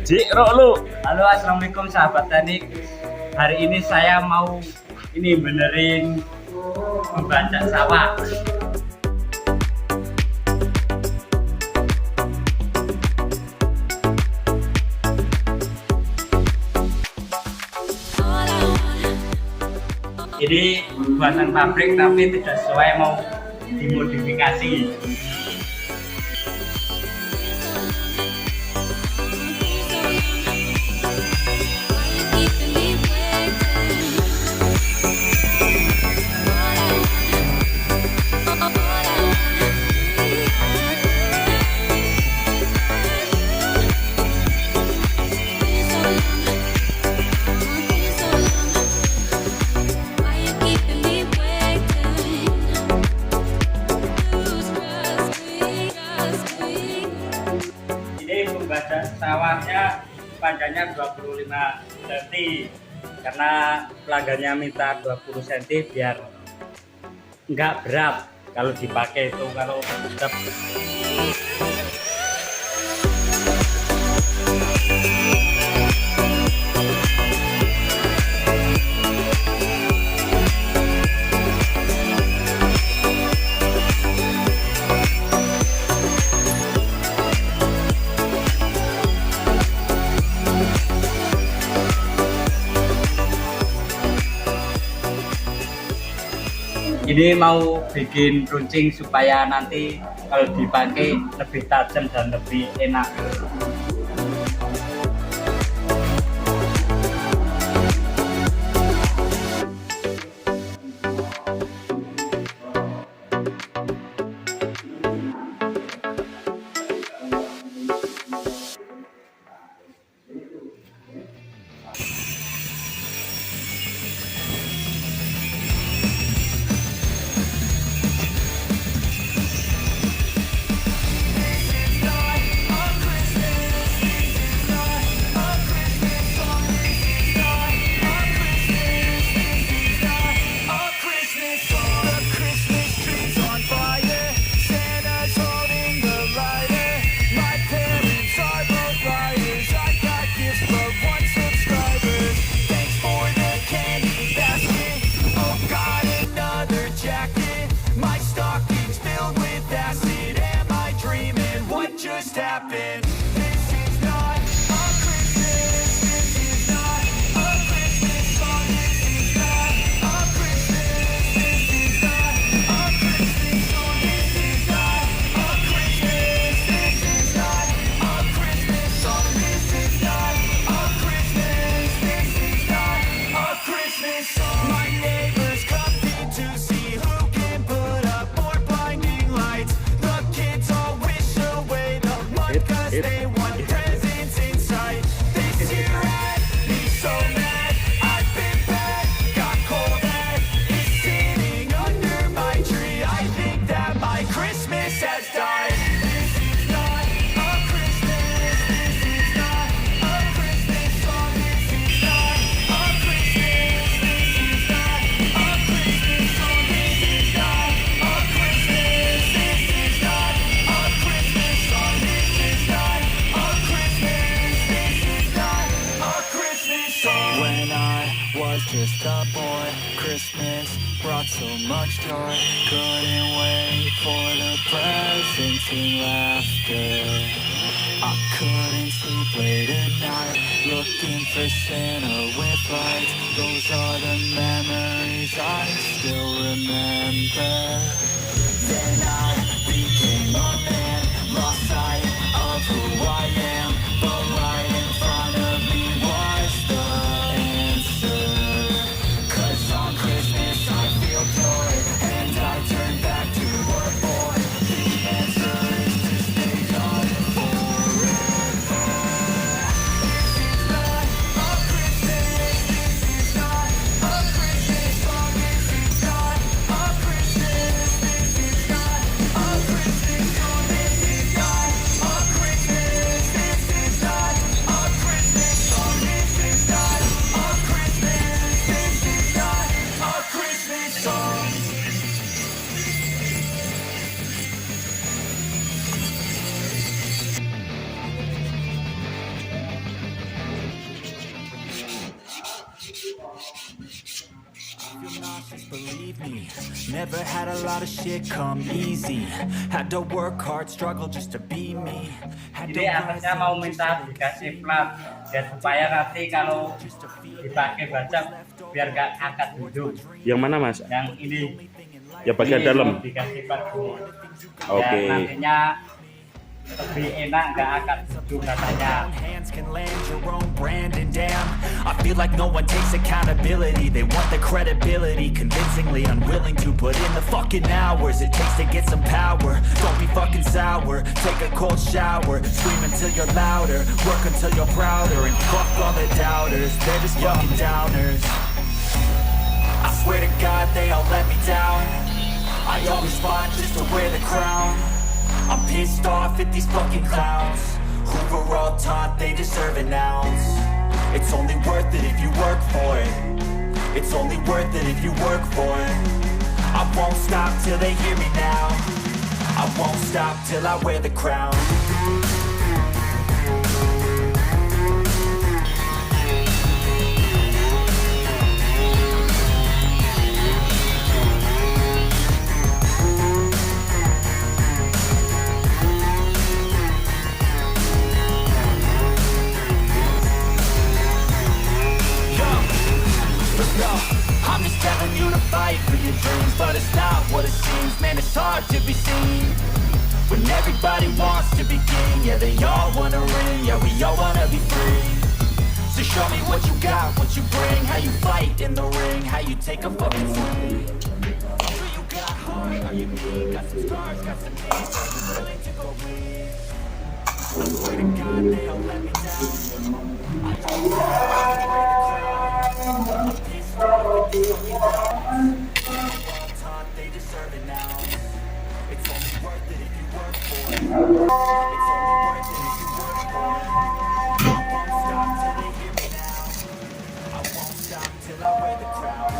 Cik, rok lu. Halo, assalamualaikum sahabat teknik. Hari ini saya mau benerin Bajak Sawah. Ini buatan pabrik tapi tidak sesuai, mau dimodifikasi. Bajak sawahnya panjangnya 25 cm karena pelanggannya minta 20 cm biar enggak berat kalau dipakai itu. Kalau tetap ini mau bikin runcing supaya nanti kalau dipakai lebih tajam dan lebih enak. Just a boy, Christmas brought so much joy. Couldn't wait for the presents and laughter. I couldn't sleep late at night, looking for Santa with lights. Those are the memories I still remember. Then I became a man, lost sight of who I am, but right in front of me was the answer. On Christmas I feel joy, and I turn back to a boy. The answer is to stay young forever. This is not a Christmas, this is not a Christmas song, this is not a Christmas, this is not a feel nauseous, believe me. Never had a lot of shit come easy. Had to work hard, struggle just to be me. Ini atasnya mau minta dikasih plat biar supaya nanti kalau dipakai bajak biar gak angkat duduk. Yang mana Mas? Yang ini Ya bagian ini dalam. mau dikasih plat dulu. Oke. Biar nantinya lebih enak gak angkat duduk katanya. Hands can land your own brand, and damn, I feel like no one takes accountability. They want the credibility, convincingly unwilling to put in the fucking hours it takes to get some power. Don't be fucking sour, take a cold shower, scream until you're louder, work until you're prouder, and fuck all the doubters, they're just fucking downers. I swear to God they all let me down. I always fought just to wear the crown. I'm pissed off at these fucking clowns who were all taught they deserve an ounce. It's only worth it if you work for it. It's only worth it if you work for it. I won't stop till they hear me now. I won't stop till I wear the crown. I'm just telling you to fight for your dreams, but it's not what it seems. Man, it's hard to be seen when everybody wants to be king. Yeah, they all wanna ring, yeah, we all wanna be free. So show me what you got, what you bring, how you fight in the ring, how you take a fucking swing. Sure you got heart, are you mean? Got some scars, got some names, are you willing to go bleed? I swear to God, they all let me down. I don't they deserve it now. It's only worth it if you work for it. It's only worth it if you work for it. I won't stop till they hear me now. I won't stop till I wear the crown.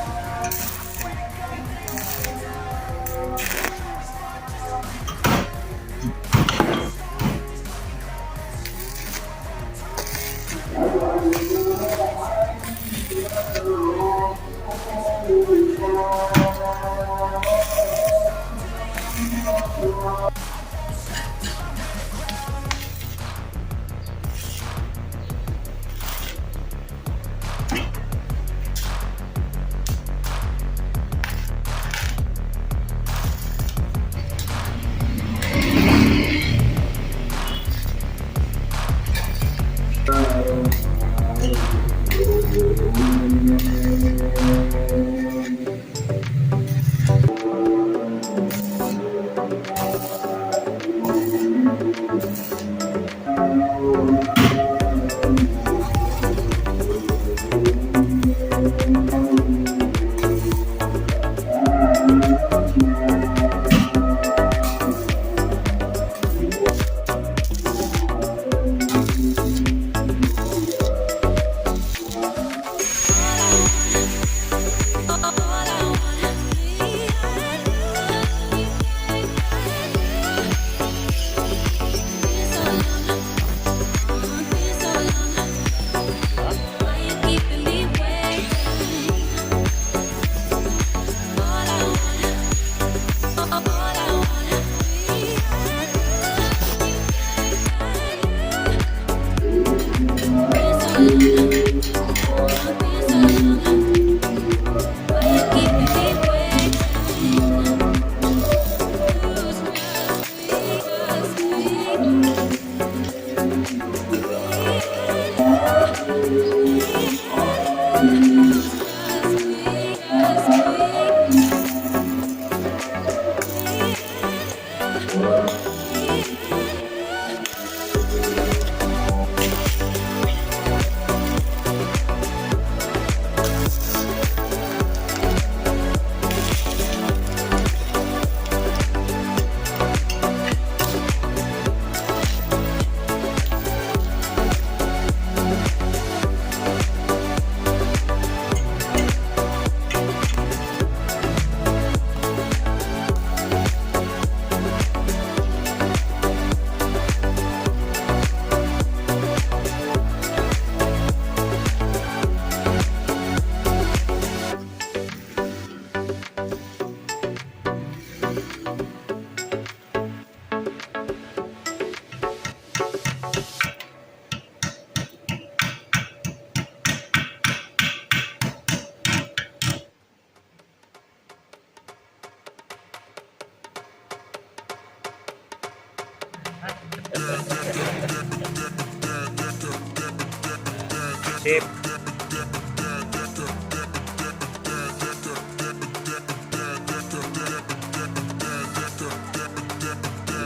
Sip.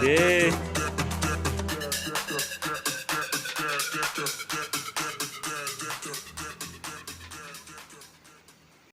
Oke.